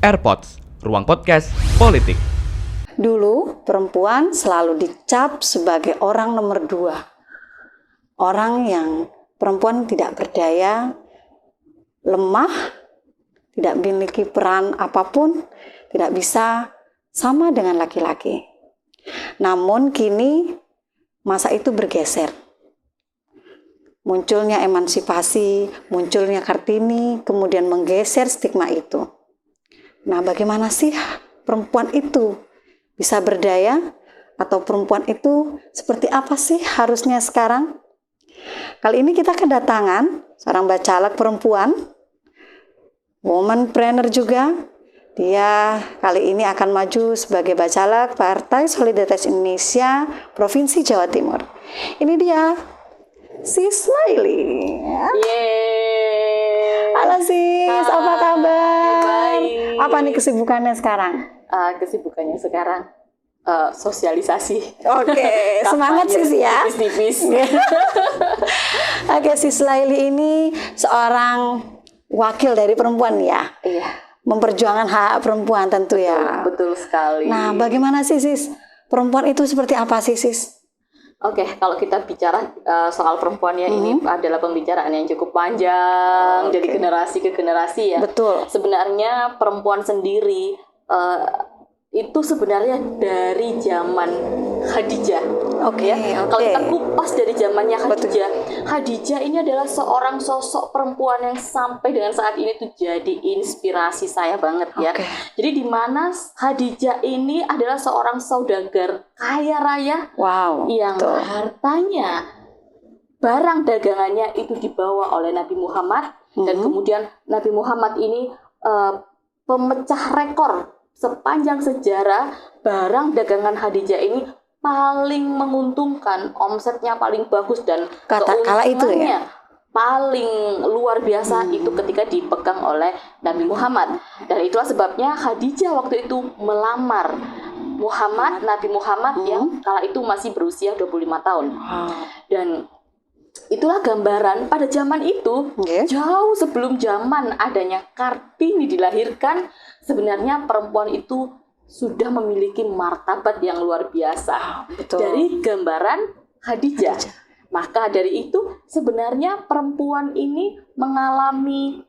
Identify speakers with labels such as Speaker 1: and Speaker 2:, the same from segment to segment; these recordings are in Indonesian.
Speaker 1: AirPods, ruang podcast politik.
Speaker 2: Dulu perempuan selalu dicap sebagai orang nomor 2. Orang yang perempuan tidak berdaya, lemah, tidak memiliki peran apapun, tidak bisa sama dengan laki-laki. Namun kini masa itu bergeser. Munculnya emansipasi, munculnya Kartini, kemudian menggeser stigma itu. Nah, bagaimana sih perempuan itu bisa berdaya? Atau perempuan itu seperti apa sih harusnya sekarang? Kali ini kita kedatangan seorang bacalek perempuan, womanpreneur juga. Dia kali ini akan maju sebagai bacalek Partai Solidaritas Indonesia Provinsi Jawa Timur. Ini dia, Sis Laili.
Speaker 3: Yeay.
Speaker 2: Halo Sis, apa kabar?
Speaker 3: Baik.
Speaker 2: Apa nih kesibukannya sekarang?
Speaker 3: Kesibukannya sekarang sosialisasi.
Speaker 2: Oke, semangat Sis ya.
Speaker 3: Tipis-tipis.
Speaker 2: Oke, Sis Laili ini seorang wakil dari perempuan ya.
Speaker 3: Iya,
Speaker 2: Memperjuangkan hak perempuan tentu ya.
Speaker 3: betul sekali.
Speaker 2: Nah, bagaimana sih Sis? Perempuan itu seperti apa sih Sis?
Speaker 3: Oke, kalau kita bicara soal perempuan ya, ini adalah pembicaraan yang cukup panjang dari generasi ke generasi ya.
Speaker 2: Betul.
Speaker 3: Sebenarnya perempuan sendiri itu sebenarnya dari zaman Khadijah.
Speaker 2: Oke,
Speaker 3: Ya.
Speaker 2: oke.
Speaker 3: Kalau kita kupas dari zamannya Khadijah, Khadijah ini adalah seorang sosok perempuan yang sampai dengan saat ini tuh jadi inspirasi saya banget ya.
Speaker 2: Oke.
Speaker 3: Jadi di mana Khadijah ini adalah seorang saudagar kaya raya
Speaker 2: Wow.
Speaker 3: yang
Speaker 2: betul.
Speaker 3: hartanya, barang dagangannya itu dibawa oleh Nabi Muhammad, dan kemudian Nabi Muhammad ini pemecah rekor sepanjang sejarah. Barang dagangan Khadijah ini paling menguntungkan, omsetnya paling bagus, dan
Speaker 2: Kala itu ya?
Speaker 3: keuntungannya paling luar biasa itu ketika dipegang oleh Nabi Muhammad. Dan itulah sebabnya Khadijah waktu itu melamar Nabi Muhammad yang kala itu masih berusia 25 tahun. Dan itulah gambaran pada zaman itu, jauh sebelum zaman adanya Kartini dilahirkan, sebenarnya perempuan itu sudah memiliki martabat yang luar biasa.
Speaker 2: Betul.
Speaker 3: Dari gambaran Khadijah. Maka dari itu sebenarnya perempuan ini mengalami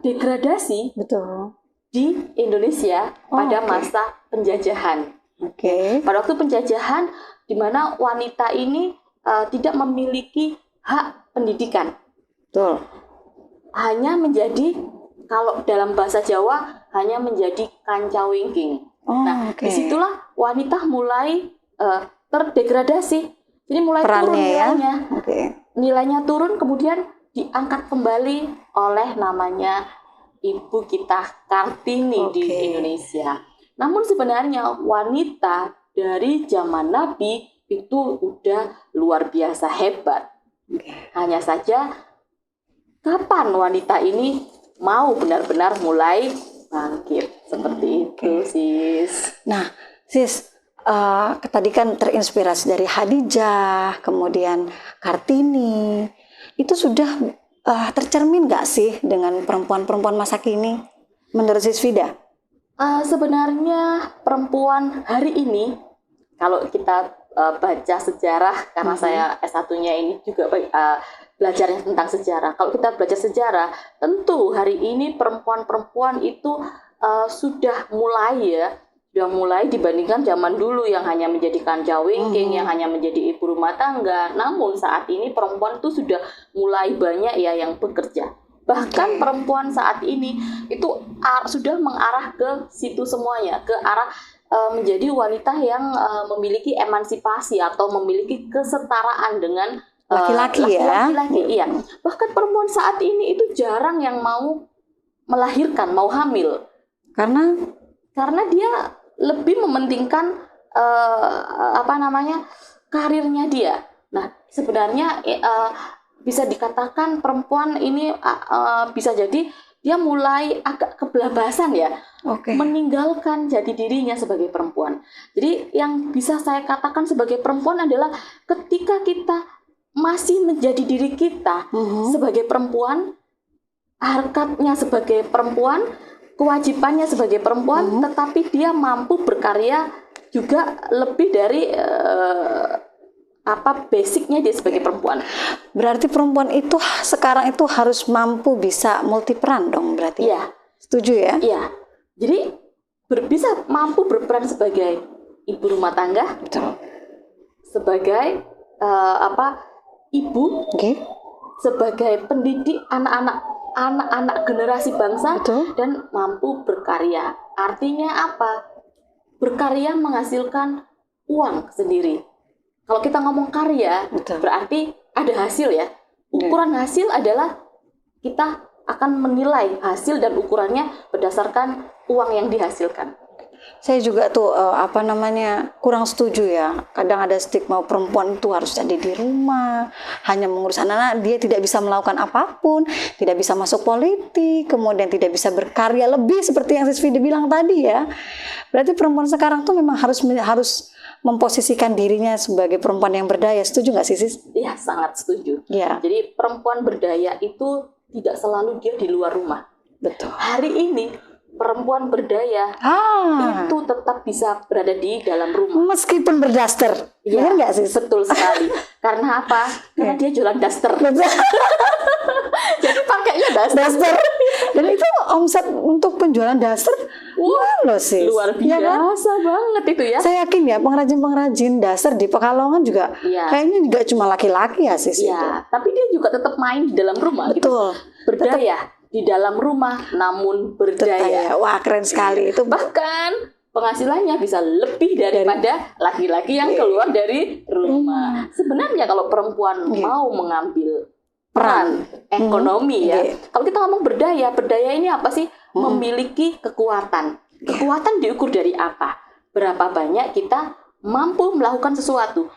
Speaker 3: degradasi
Speaker 2: Betul.
Speaker 3: di Indonesia pada
Speaker 2: oke.
Speaker 3: masa penjajahan.
Speaker 2: Oke.
Speaker 3: Pada waktu penjajahan, di mana wanita ini tidak memiliki hak pendidikan,
Speaker 2: Betul.
Speaker 3: hanya menjadi, kalau dalam bahasa Jawa, hanya menjadi kancawingking. Nah,
Speaker 2: oke.
Speaker 3: disitulah wanita mulai terdegradasi. Jadi mulai turun
Speaker 2: Perannya ya.
Speaker 3: nilainya.
Speaker 2: Oke.
Speaker 3: Nilainya turun, kemudian diangkat kembali oleh namanya ibu kita Kartini di
Speaker 2: Oke.
Speaker 3: Indonesia. Namun sebenarnya wanita dari zaman Nabi itu udah luar biasa hebat. Hanya saja kapan wanita ini mau benar-benar mulai bangkit seperti itu, Sis.
Speaker 2: Nah, Sis, tadi kan terinspirasi dari Khadijah, kemudian Kartini. Itu sudah tercermin nggak sih dengan perempuan-perempuan masa kini menurut Sis Vida?
Speaker 3: Sebenarnya perempuan hari ini, kalau kita baca sejarah, karena saya S1-nya ini juga belajarnya tentang sejarah. Kalau kita belajar sejarah, tentu hari ini perempuan-perempuan itu sudah mulai dibandingkan zaman dulu yang hanya menjadi kancawingking, yang hanya menjadi ibu rumah tangga. Namun saat ini perempuan itu sudah mulai banyak ya yang bekerja. Bahkan perempuan saat ini itu sudah mengarah ke situ semuanya, ke arah menjadi wanita yang memiliki emansipasi atau memiliki kesetaraan dengan
Speaker 2: Laki-laki ya.
Speaker 3: laki-laki, iya. Bahkan perempuan saat ini itu jarang yang mau melahirkan, mau hamil, karena dia lebih mementingkan karirnya dia. Nah, sebenarnya bisa dikatakan perempuan ini bisa jadi dia mulai agak kebablasan ya, meninggalkan jati dirinya sebagai perempuan. Jadi yang bisa saya katakan sebagai perempuan adalah ketika kita masih menjadi diri kita sebagai perempuan, harkatnya sebagai perempuan, kewajibannya sebagai perempuan, tetapi dia mampu berkarya juga lebih dari basicnya dia sebagai perempuan.
Speaker 2: Berarti perempuan itu sekarang itu harus mampu bisa multiperan dong berarti.
Speaker 3: Iya.
Speaker 2: Setuju ya?
Speaker 3: Iya. Jadi bisa mampu berperan sebagai ibu rumah tangga,
Speaker 2: Betul.
Speaker 3: sebagai ibu, sebagai pendidik anak-anak generasi bangsa,
Speaker 2: Betul.
Speaker 3: dan mampu berkarya. Artinya apa? Berkarya menghasilkan uang sendiri. Kalau kita ngomong karya,
Speaker 2: Betul.
Speaker 3: berarti ada hasil ya. Ukuran hasil adalah kita akan menilai hasil dan ukurannya berdasarkan uang yang dihasilkan.
Speaker 2: Saya juga tuh kurang setuju ya. Kadang ada stigma perempuan itu harus jadi di rumah, hanya mengurus anak-anak, dia tidak bisa melakukan apapun, tidak bisa masuk politik, kemudian tidak bisa berkarya lebih seperti yang Sisvida bilang tadi ya. Berarti perempuan sekarang tuh memang harus memposisikan dirinya sebagai perempuan yang berdaya. Setuju nggak sih, Sis?
Speaker 3: Iya, sangat setuju.
Speaker 2: Iya.
Speaker 3: Jadi perempuan berdaya itu tidak selalu dia di luar rumah.
Speaker 2: Betul.
Speaker 3: Hari ini perempuan berdaya itu tetap bisa berada di dalam rumah.
Speaker 2: Meskipun berdaster.
Speaker 3: Iya,
Speaker 2: Benar nggak sih?
Speaker 3: betul sekali. Karena apa? Karena dia jualan daster. Jadi pakainya daster.
Speaker 2: Dan itu omset untuk penjualan daster loh sih.
Speaker 3: Luar biasa banget itu ya.
Speaker 2: Saya yakin ya pengrajin-pengrajin daster di Pekalongan juga kayaknya juga cuma laki-laki ya sih.
Speaker 3: Iya, tapi dia juga tetap main di dalam rumah.
Speaker 2: Betul.
Speaker 3: Gitu. Berdaya di dalam rumah namun berdaya.
Speaker 2: Wah, keren sekali itu.
Speaker 3: Bahkan penghasilannya bisa lebih daripada laki-laki yang keluar dari rumah. Sebenarnya kalau perempuan mau mengambil peran ekonomi ya. Kalau kita ngomong berdaya ini apa sih? Memiliki kekuatan. Kekuatan diukur dari apa? Berapa banyak kita mampu melakukan sesuatu.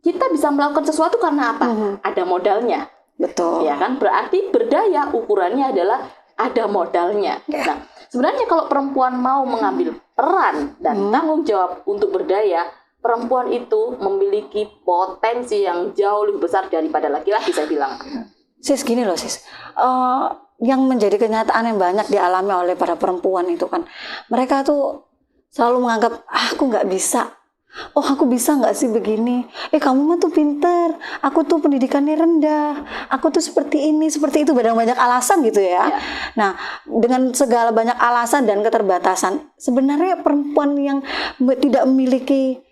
Speaker 3: Kita bisa melakukan sesuatu karena apa? Ada modalnya.
Speaker 2: Betul.
Speaker 3: Ya kan? Berarti berdaya ukurannya adalah ada modalnya. Nah, sebenarnya kalau perempuan mau mengambil peran dan tanggung jawab untuk berdaya, perempuan itu memiliki potensi yang jauh lebih besar daripada laki-laki, saya bilang.
Speaker 2: Sis, gini loh sis, yang menjadi kenyataan yang banyak dialami oleh para perempuan itu kan, mereka tuh selalu menganggap, aku nggak bisa. Oh, aku bisa nggak sih begini? Kamu mah tuh pinter, aku tuh pendidikannya rendah, aku tuh seperti ini, seperti itu, banyak alasan gitu ya. Nah, dengan segala banyak alasan dan keterbatasan, sebenarnya perempuan yang tidak memiliki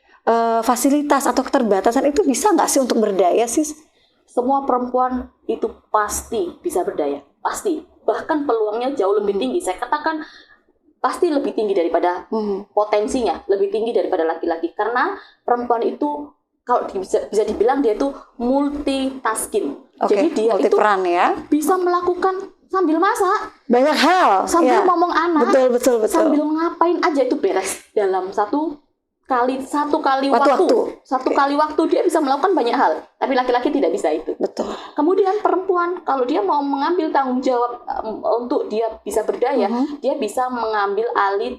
Speaker 2: fasilitas atau keterbatasan itu bisa nggak sih untuk berdaya sis?
Speaker 3: Semua perempuan itu pasti bisa berdaya, pasti. Bahkan peluangnya jauh lebih tinggi. Saya katakan pasti lebih tinggi daripada potensinya, lebih tinggi daripada laki-laki. Karena perempuan itu kalau bisa dibilang dia itu multitasking. Jadi dia itu bisa melakukan sambil masak,
Speaker 2: banyak hal,
Speaker 3: sambil ngomong anak,
Speaker 2: betul.
Speaker 3: sambil ngapain aja itu beres dalam satu kali waktu dia bisa melakukan banyak hal, tapi laki-laki tidak bisa itu.
Speaker 2: Betul.
Speaker 3: Kemudian perempuan kalau dia mau mengambil tanggung jawab untuk dia bisa berdaya, dia bisa mengambil alih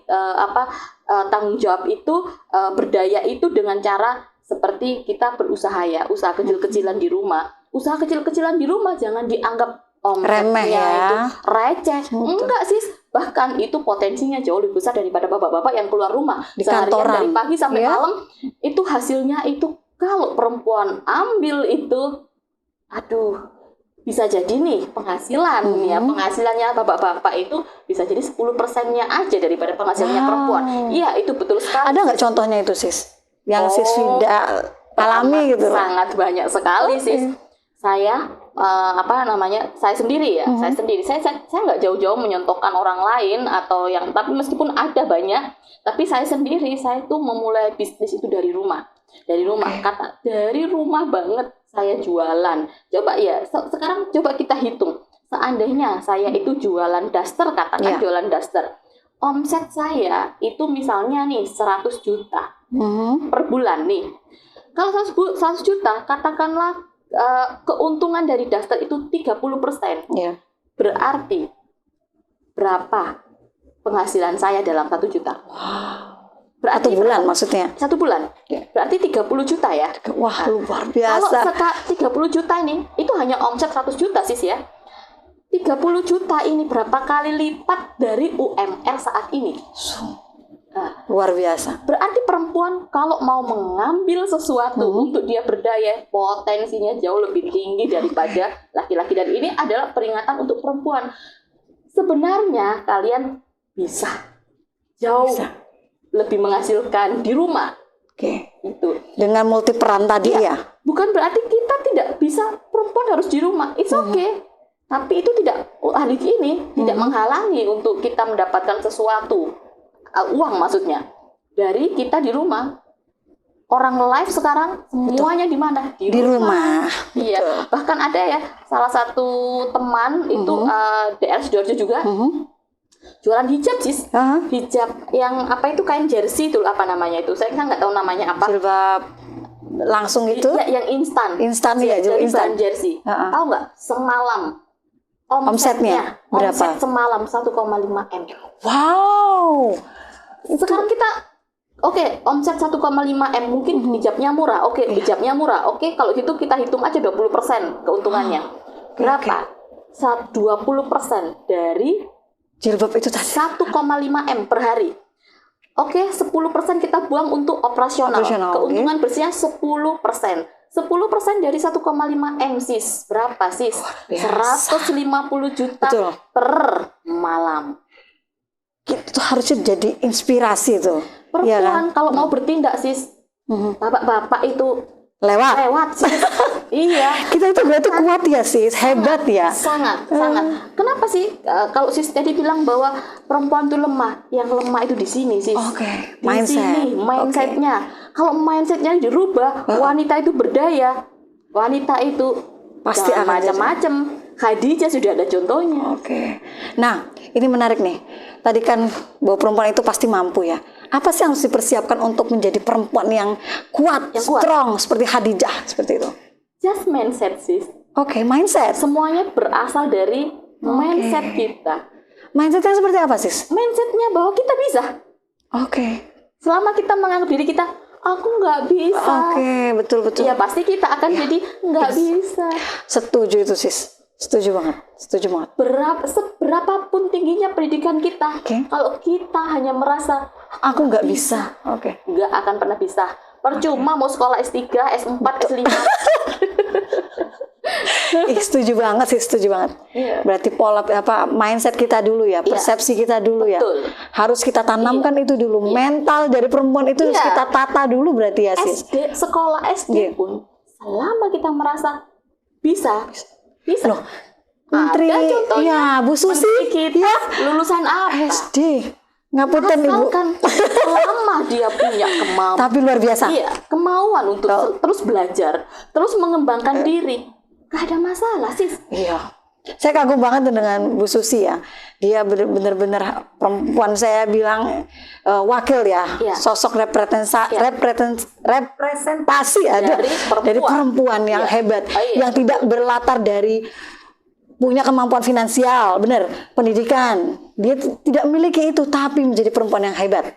Speaker 3: tanggung jawab itu, berdaya itu dengan cara seperti kita berusaha ya, usaha kecil-kecilan di rumah. Usaha kecil-kecilan di rumah jangan dianggap
Speaker 2: remeh ya,
Speaker 3: itu receh. Enggak sis, bahkan itu potensinya jauh lebih besar daripada bapak-bapak yang keluar rumah
Speaker 2: di
Speaker 3: seharian
Speaker 2: kantoran
Speaker 3: dari pagi sampai malam. Itu hasilnya itu kalau perempuan ambil itu, aduh, bisa jadi nih penghasilan ya, penghasilannya bapak-bapak itu bisa jadi 10%-nya aja daripada penghasilannya perempuan. Iya, itu betul sekali.
Speaker 2: Ada nggak contohnya itu sis yang Sisvida alami gitu?
Speaker 3: Sangat banyak sekali sis. Saya saya sendiri ya, saya nggak jauh-jauh menyontohkan orang lain atau yang, tapi meskipun ada banyak, tapi saya sendiri, saya tuh memulai bisnis itu dari rumah dari rumah banget saya jualan. Coba ya, sekarang coba kita hitung, seandainya saya itu jualan daster, katakan jualan daster, omset saya itu misalnya nih 100 juta per bulan nih. Kalau 100 juta, katakanlah keuntungan dari daster itu 30%. Berarti berapa penghasilan saya dalam 1 juta? Berarti
Speaker 2: 1 bulan maksudnya?
Speaker 3: 1 bulan. Berarti 30 juta ya?
Speaker 2: Wah, luar biasa.
Speaker 3: Kalau 30 juta ini, itu hanya omset 100 juta sis ya. 30 juta ini berapa kali lipat dari UMR saat ini. Nah,
Speaker 2: Luar biasa.
Speaker 3: berarti perempuan kalau mau mengambil sesuatu untuk dia berdaya, potensinya jauh lebih tinggi daripada laki-laki. Dan ini adalah peringatan untuk perempuan. Sebenarnya kalian bisa jauh lebih menghasilkan di rumah.
Speaker 2: Oke.
Speaker 3: Itu.
Speaker 2: Dengan multi peran tadi ya.
Speaker 3: Bukan berarti kita tidak bisa, perempuan harus di rumah. It's okay. Tapi itu tidak, hari ini tidak menghalangi untuk kita mendapatkan sesuatu. Uang maksudnya. Dari kita di rumah. Orang live sekarang semuanya di mana?
Speaker 2: Di rumah.
Speaker 3: Iya. Bahkan ada ya salah satu teman itu DR Sidoarjo juga. Jualan hijab sis. Hijab yang apa itu, kain jersey itu apa namanya itu? Saya kan nggak tahu namanya apa.
Speaker 2: Jilbab langsung itu?
Speaker 3: Ya, yang instan.
Speaker 2: Instan ya,
Speaker 3: dari
Speaker 2: instan.
Speaker 3: bahan jersey. Tahu nggak? Semalam
Speaker 2: Omsetnya berapa?
Speaker 3: Omset semalam 1,5 M.
Speaker 2: Wow.
Speaker 3: Sekarang kita omset 1,5 M, mungkin hijabnya murah. Hijabnya murah. Kalau gitu kita hitung aja 20% keuntungannya. Berapa? 20% dari
Speaker 2: jilbab itu tadi
Speaker 3: 1,5 M per hari. 10% kita buang untuk operasional. Keuntungan bersihnya 10%. 10% dari 1,5 M sis. Berapa sis? 150 juta per malam.
Speaker 2: Itu harusnya jadi inspirasi tuh.
Speaker 3: Perempuan
Speaker 2: ya kan?
Speaker 3: kalau mau bertindak sis, bapak-bapak itu
Speaker 2: lewat
Speaker 3: sis. Iya.
Speaker 2: Kita itu berarti kuat ya sis, hebat ya.
Speaker 3: Sangat. Kenapa sih kalau sis tadi bilang bahwa perempuan itu lemah? Yang lemah itu di sini sis. Di sini mindsetnya. Kalau mindsetnya dirubah, wanita itu berdaya. Wanita itu
Speaker 2: pasti akan
Speaker 3: macam-macam. Khadijah sudah ada contohnya.
Speaker 2: Nah, ini menarik nih. Tadi kan bahwa perempuan itu pasti mampu ya. Apa sih yang harus dipersiapkan untuk menjadi perempuan yang kuat, strong seperti Khadijah seperti itu?
Speaker 3: Just mindset sis.
Speaker 2: Mindset.
Speaker 3: Semuanya berasal dari mindset kita.
Speaker 2: Mindsetnya seperti apa sis?
Speaker 3: Mindsetnya bahwa kita bisa. Selama kita menganggap diri kita, aku nggak bisa.
Speaker 2: Betul.
Speaker 3: Ya pasti kita akan jadi nggak bisa.
Speaker 2: Setuju itu sis. Setuju banget.
Speaker 3: Seberapapun tingginya pendidikan kita, kalau kita hanya merasa
Speaker 2: aku nggak bisa,
Speaker 3: nggak akan pernah bisa. Percuma mau sekolah S3, S4, S5.
Speaker 2: Setuju banget sih, setuju banget. Berarti pola mindset kita dulu ya, persepsi kita dulu ya. Harus kita tanamkan itu dulu. Mental dari perempuan itu harus kita tata dulu berarti ya sis.
Speaker 3: Sekolah SD pun selama kita merasa bisa. Loh,
Speaker 2: Menteri, ya Bu Susi,
Speaker 3: kita lulusan apa?
Speaker 2: SD. Ngapunten Ibu.
Speaker 3: Lama dia punya kemampuan.
Speaker 2: Tapi luar biasa.
Speaker 3: Kemauan untuk terus belajar, terus mengembangkan diri. Gak ada masalah sis.
Speaker 2: Saya kagum banget dengan Bu Susi ya. Dia benar-benar perempuan, saya bilang wakil ya, sosok representasi dari perempuan yang hebat, yang tidak berlatar dari punya kemampuan finansial, benar, pendidikan. Dia tidak memiliki itu, tapi menjadi perempuan yang hebat.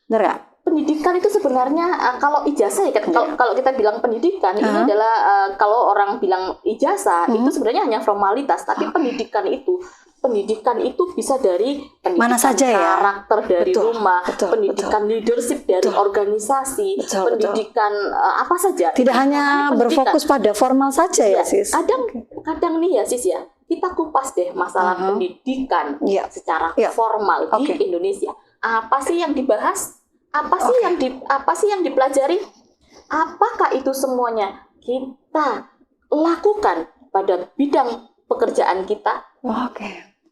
Speaker 2: Benar nggak?
Speaker 3: Pendidikan itu sebenarnya kalau ijazah ya, kalau kita bilang pendidikan ini adalah kalau orang bilang ijazah itu sebenarnya hanya formalitas, tapi pendidikan itu bisa dari pendidikan
Speaker 2: mana saja
Speaker 3: karakter dari rumah, pendidikan leadership dari organisasi, pendidikan apa saja.
Speaker 2: Tidak hanya berfokus pada formal saja ya sis.
Speaker 3: Kadang nih ya sis ya, kita kupas deh masalah pendidikan secara formal di Indonesia. Apa sih yang dibahas? Apa sih yang dipelajari? Apakah itu semuanya kita lakukan pada bidang pekerjaan kita?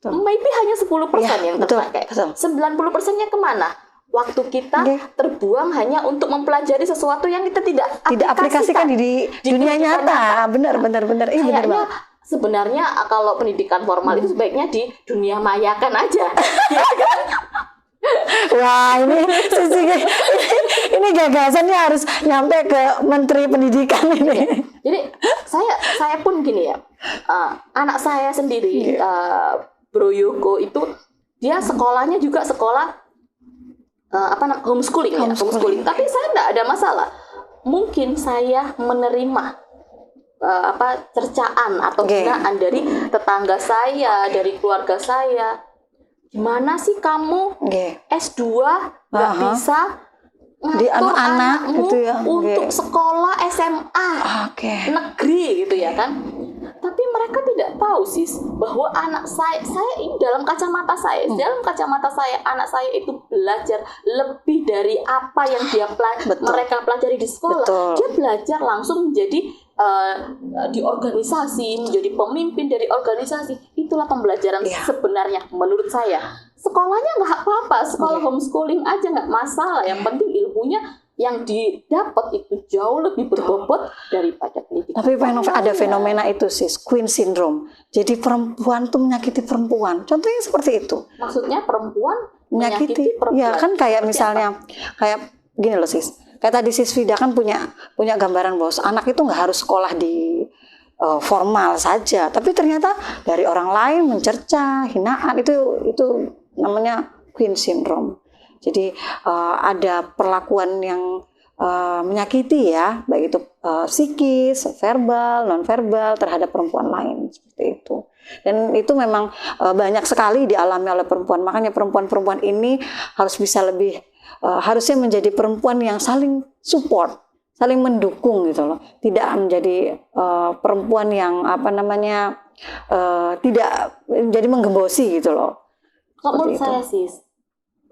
Speaker 3: Maybe hanya 10% yang terpakai. 90%-nya kemana? Waktu kita terbuang hanya untuk mempelajari sesuatu yang kita tidak
Speaker 2: aplikasikan di dunia nyata. Benar.
Speaker 3: Kayaknya sebenarnya kalau pendidikan formal itu sebaiknya di dunia mayakan aja.
Speaker 2: Wah, ini gagasannya harus nyampe ke Menteri Pendidikan ini.
Speaker 3: Jadi saya pun gini ya, anak saya sendiri, Bro Yoko itu dia sekolahnya juga sekolah homeschooling. Tapi saya tidak ada masalah. Mungkin saya menerima cercaan atau hinaan dari tetangga saya, dari keluarga saya. Gimana sih kamu S2 nggak bisa
Speaker 2: di
Speaker 3: ngatur
Speaker 2: anak-anak
Speaker 3: anakmu
Speaker 2: gitu ya,
Speaker 3: untuk sekolah SMA negeri gitu ya kan? Tapi mereka tidak tahu sis bahwa anak saya ini dalam kacamata saya, anak saya itu belajar lebih dari apa yang mereka pelajari di sekolah.
Speaker 2: Betul.
Speaker 3: Dia belajar langsung menjadi di organisasi, menjadi pemimpin dari organisasi. Itulah pembelajaran sebenarnya menurut saya. Sekolahnya nggak apa-apa, sekolah homeschooling aja nggak masalah. Yang penting ilmunya yang didapat itu jauh lebih berbobot daripada pendidikan.
Speaker 2: Tapi ada fenomena itu sis, Queen Syndrome. Jadi perempuan tuh menyakiti perempuan. Contohnya seperti itu.
Speaker 3: Maksudnya perempuan
Speaker 2: menyakiti
Speaker 3: perempuan.
Speaker 2: Ya kan kayak misalnya kayak gini loh sis. Kayak tadi sis Vida kan punya gambaran bahwa anak itu nggak harus sekolah di formal saja, tapi ternyata dari orang lain mencerca, hinaan, itu namanya Queen Syndrome. Jadi ada perlakuan yang menyakiti ya, baik itu psikis, verbal, non-verbal terhadap perempuan lain seperti itu. Dan itu memang banyak sekali dialami oleh perempuan. Makanya perempuan-perempuan ini harus bisa lebih harusnya menjadi perempuan yang saling support, saling mendukung gitu loh. Tidak menjadi perempuan yang tidak menjadi menggembosi gitu loh.
Speaker 3: Kalau menurut saya sis,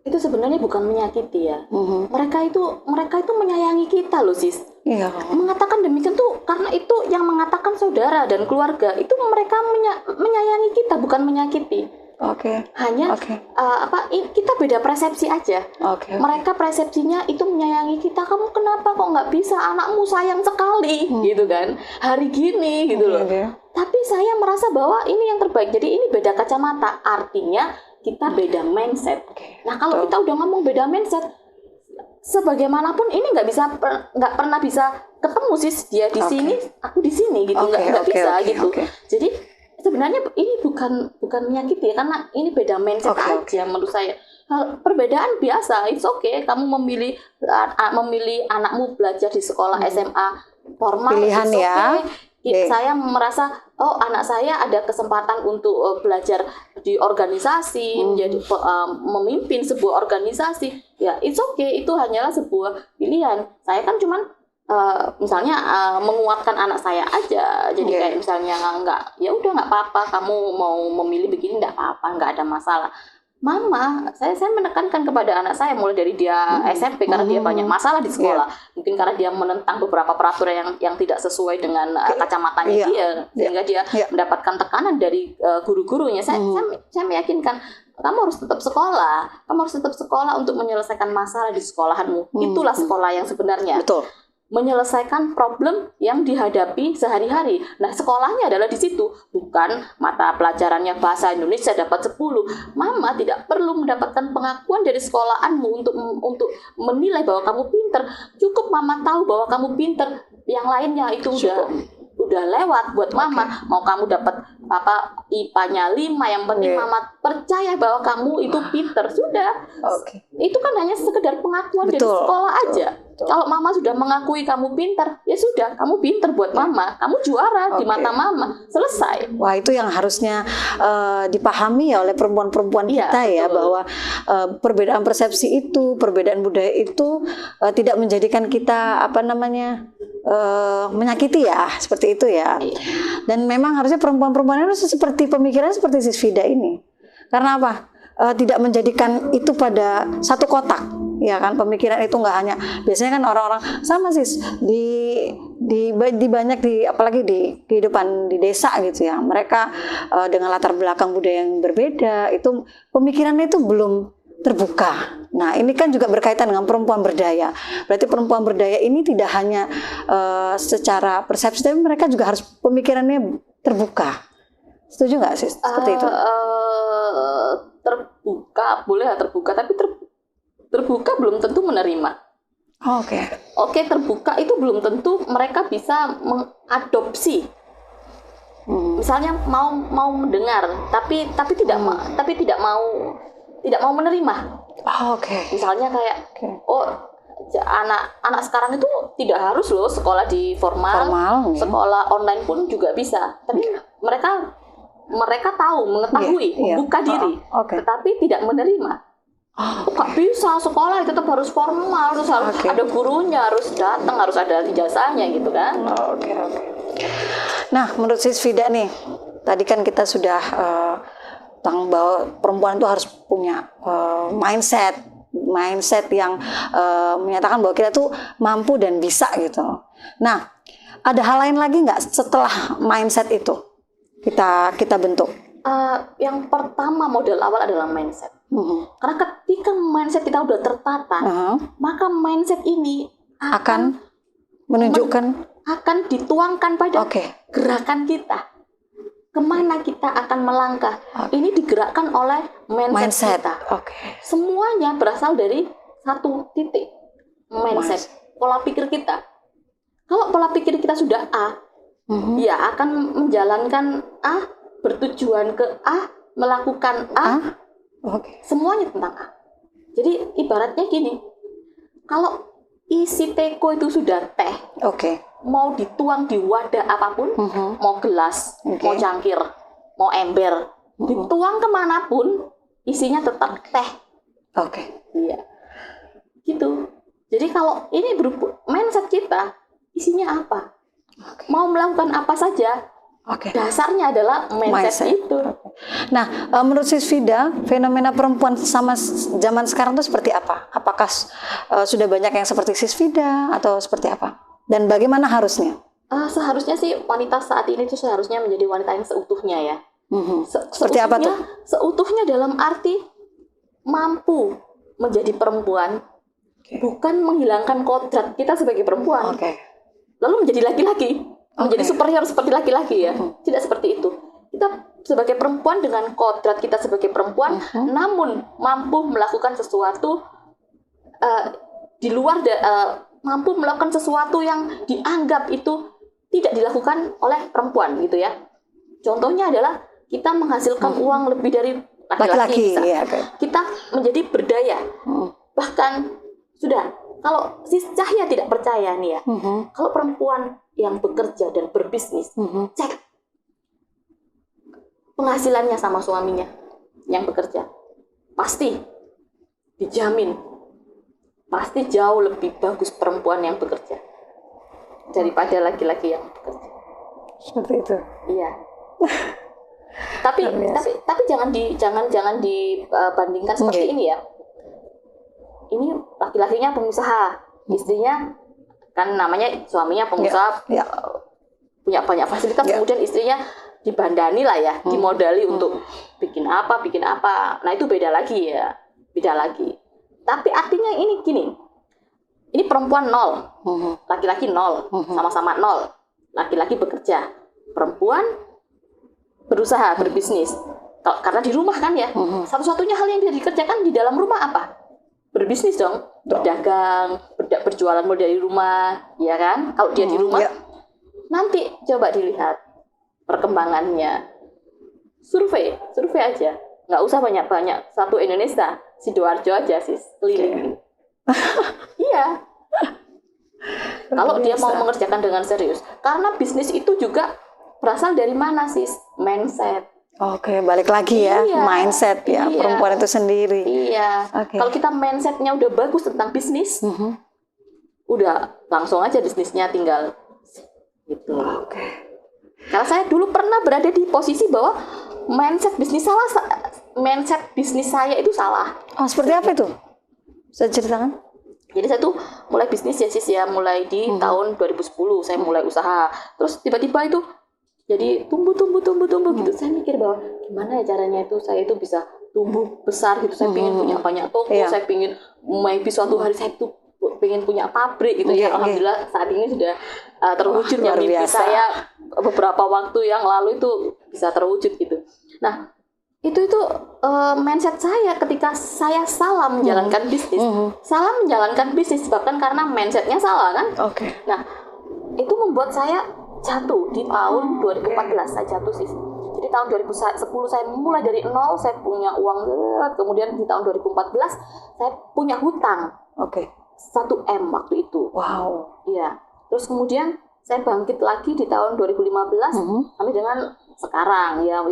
Speaker 3: itu sebenarnya bukan menyakiti ya. Mereka itu menyayangi kita loh sis.
Speaker 2: Iya.
Speaker 3: Mengatakan demikian tuh karena itu yang mengatakan saudara dan keluarga itu mereka menyayangi kita, bukan menyakiti. Hanya kita beda persepsi aja. Mereka persepsinya itu menyayangi kita. Kamu kenapa kok nggak bisa, anakmu sayang sekali gitu kan hari gini gitu loh. Tapi saya merasa bahwa ini yang terbaik. Jadi ini beda kacamata, artinya kita beda mindset. Nah kalau kita udah ngomong beda mindset, sebagaimanapun ini nggak pernah bisa ketemu sis, dia di sini aku di sini gitu, nggak bisa gitu. Jadi sebenarnya ini bukan menyakiti ya, karena ini beda mindset aja menurut saya. Perbedaan biasa, it's okay. Kamu memilih anakmu belajar di sekolah SMA formal,
Speaker 2: pilihan ya.
Speaker 3: Saya merasa anak saya ada kesempatan untuk belajar di organisasi, menjadi memimpin sebuah organisasi. Ya, it's okay, itu hanyalah sebuah pilihan. Saya kan cuman misalnya menguatkan anak saya aja. Jadi kayak misalnya ya udah nggak apa-apa, kamu mau memilih begini nggak apa-apa, nggak ada masalah. Mama, saya menekankan kepada anak saya mulai dari dia SMP karena dia banyak masalah di sekolah. Mungkin karena dia menentang beberapa peraturan yang tidak sesuai dengan kacamatanya dia, sehingga dia mendapatkan tekanan dari guru-gurunya. Saya meyakinkan kamu harus tetap sekolah untuk menyelesaikan masalah di sekolahanmu. Itulah sekolah yang sebenarnya.
Speaker 2: Betul.
Speaker 3: Menyelesaikan problem yang dihadapi sehari-hari. Nah, sekolahnya adalah di situ, bukan mata pelajarannya bahasa Indonesia dapat 10. Mama tidak perlu mendapatkan pengakuan dari sekolahanmu untuk menilai bahwa kamu pinter. Cukup mama tahu bahwa kamu pinter, yang lainnya itu udah lewat buat mama. Mau kamu dapat IPA-nya 5, yang penting mama percaya bahwa kamu itu pinter. Sudah. Itu kan hanya sekedar pengakuan dari sekolah aja. Kalau mama sudah mengakui kamu pintar, ya sudah, kamu pintar buat mama, kamu juara di mata mama, selesai.
Speaker 2: Wah, itu yang harusnya dipahami ya oleh perempuan-perempuan kita ya, bahwa perbedaan persepsi itu, perbedaan budaya itu tidak menjadikan kita menyakiti ya, seperti itu ya. Dan memang harusnya perempuan-perempuan itu seperti pemikiran seperti Sis Vida ini. Karena apa? Tidak menjadikan itu pada satu kotak. Ya kan, pemikiran itu nggak hanya, biasanya kan orang-orang sama sis di banyak apalagi di kehidupan di desa gitu ya, mereka dengan latar belakang budaya yang berbeda, itu pemikirannya itu belum terbuka. Nah, ini kan juga berkaitan dengan perempuan berdaya. Berarti perempuan berdaya ini tidak hanya secara persepsi, tapi mereka juga harus pemikirannya terbuka. Setuju nggak sis seperti itu?
Speaker 3: Terbuka, boleh terbuka, tapi terbuka belum tentu menerima. Oke, terbuka itu belum tentu mereka bisa mengadopsi. Misalnya mau mendengar, tapi tidak mau menerima. Misalnya kayak anak sekarang itu tidak harus loh sekolah di formal
Speaker 2: ya.
Speaker 3: Sekolah online pun juga bisa. Tapi mereka tahu, mengetahui, membuka diri, tetapi tidak menerima. Nggak bisa sekolah itu tetap harus formal, harus ada gurunya, harus datang, harus ada ijazahnya gitu kan.
Speaker 2: Nah, menurut Sis Vida nih, tadi kan kita sudah tentang bahwa perempuan itu harus punya mindset yang menyatakan bahwa kita tuh mampu dan bisa gitu. Nah, ada hal lain lagi nggak setelah mindset itu kita bentuk?
Speaker 3: Yang pertama modal awal adalah mindset. Karena ketika mindset kita udah tertata, maka mindset ini
Speaker 2: akan menunjukkan,
Speaker 3: akan dituangkan pada gerakan kita. Kemana kita akan melangkah? Ini digerakkan oleh mindset kita. Semuanya berasal dari satu titik, mindset, pola pikir kita. Kalau pola pikir kita sudah A, ya akan menjalankan A, bertujuan ke A, melakukan A. Semuanya tentang A. Jadi ibaratnya gini, kalau isi teko itu sudah teh, mau dituang di wadah apapun, mau gelas, mau cangkir, mau ember, dituang kemanapun, isinya tetap teh. Iya, gitu. Jadi kalau ini mindset kita, isinya apa? Mau melakukan apa saja, dasarnya adalah mindset itu.
Speaker 2: Nah, menurut Sis Vida, fenomena perempuan sama zaman sekarang itu seperti apa? Apakah sudah banyak yang seperti Sis Vida atau seperti apa? Dan bagaimana harusnya?
Speaker 3: Seharusnya sih wanita saat ini itu seharusnya menjadi wanita yang seutuhnya ya.
Speaker 2: Seperti apa tuh?
Speaker 3: Seutuhnya dalam arti mampu menjadi perempuan, bukan menghilangkan kodrat kita sebagai perempuan. Lalu menjadi laki-laki, menjadi superior seperti laki-laki ya. Tidak seperti itu. Kita sebagai perempuan dengan kodrat kita sebagai perempuan, namun mampu melakukan sesuatu di luar mampu melakukan sesuatu yang dianggap itu tidak dilakukan oleh perempuan gitu ya. Contohnya adalah kita menghasilkan uang lebih dari laki-laki. Kita menjadi berdaya. Bahkan sudah, kalau Sis Cahya tidak percaya nih ya, kalau perempuan yang bekerja dan berbisnis, cek penghasilannya sama suaminya yang bekerja, pasti dijamin pasti jauh lebih bagus perempuan yang bekerja daripada laki-laki yang bekerja.
Speaker 2: Seperti itu.
Speaker 3: Iya. tapi jangan dibandingkan seperti ini ya. Ini laki-lakinya pengusaha, istrinya kan namanya suaminya pengusaha, punya banyak fasilitas, kemudian istrinya dibandani lah ya, dimodali untuk bikin apa. Nah itu beda lagi ya, beda lagi. Tapi artinya ini gini, ini perempuan 0, laki-laki 0, sama-sama 0. Laki-laki bekerja, perempuan berusaha, berbisnis. Karena di rumah kan ya, satu-satunya hal yang dia dikerjakan di dalam rumah apa? Berbisnis dong, berdagang, berjualan mulai dari rumah, ya kan? Kalau dia di rumah, nanti coba dilihat perkembangannya. Survei aja. Nggak usah banyak-banyak, satu Indonesia, Sidoarjo aja sih, keliling. Iya. Kalau dia mau mengerjakan dengan serius. Karena bisnis itu juga berasal dari mana sih? Mindset.
Speaker 2: Balik lagi ya, mindset ya, perempuan itu sendiri.
Speaker 3: Iya. Kalau kita mindsetnya udah bagus tentang bisnis, udah langsung aja bisnisnya tinggal gitu. Karena saya dulu pernah berada di posisi bahwa mindset bisnis saya itu salah.
Speaker 2: Seperti apa itu? Saya ceritakan.
Speaker 3: Jadi saya tuh mulai bisnis ya sis ya, mulai di tahun 2010 saya mulai usaha. Terus tiba-tiba itu jadi tumbuh gitu. Saya mikir bahwa gimana ya caranya itu saya itu bisa tumbuh besar gitu. Saya pengen punya banyak toko, saya pengen maybe suatu hari saya tuh pengen punya pabrik gitu ya. Alhamdulillah saat ini sudah terwujud ya mimpi saya beberapa waktu yang lalu itu bisa terwujud gitu. Nah, itu mindset saya ketika saya salah menjalankan bisnis. Salah menjalankan bisnis bahkan karena mindsetnya salah kan. Nah, itu membuat saya jatuh di tahun 2014 saya jatuh sih. Jadi tahun 2010 saya mulai dari nol, saya punya uang, kemudian di tahun 2014 saya punya hutang. 1 M waktu itu.
Speaker 2: Wow.
Speaker 3: Iya. Terus kemudian saya bangkit lagi di tahun 2015 sampai dengan sekarang ya.